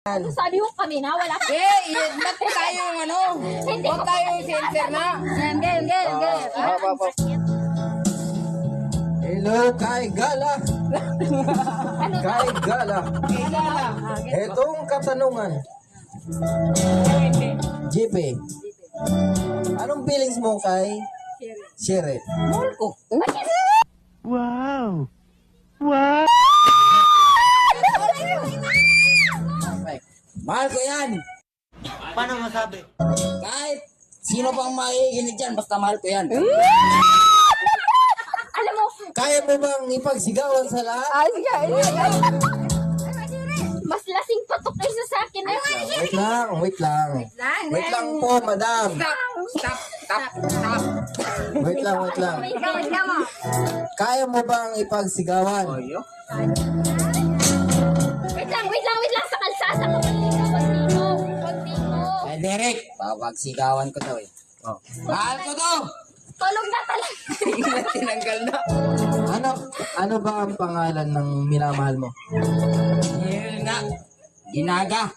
Sabi mo kami na, wala ka. Ba't tayong ano? Huwag tayong center na. Hello, Kay Gala. Kay Gala. Etong katanungan. JP. Anong feelings mo kay Shere? Mahal ko. Wow! Wow! Mahal ko yan. Paano masabi? Kahit sino pang makikinig dyan, basta mahal ko yan. Alam mo, Kaya mo bang ipagsigawan sa lahat? mas lasing patok kaysa sa akin. Wait lang. Wait lang po, madam. Stop. Wait lang. Kaya mo bang ipagsigawan? Wait lang sa kalsada ko. Pagtingo. Derek, papagsigawan ko daw eh. Mahal ko to! Tulog na talaga. Tinanggal na. Ano ba ang pangalan ng minamahal mo? Yun na. Ginaga.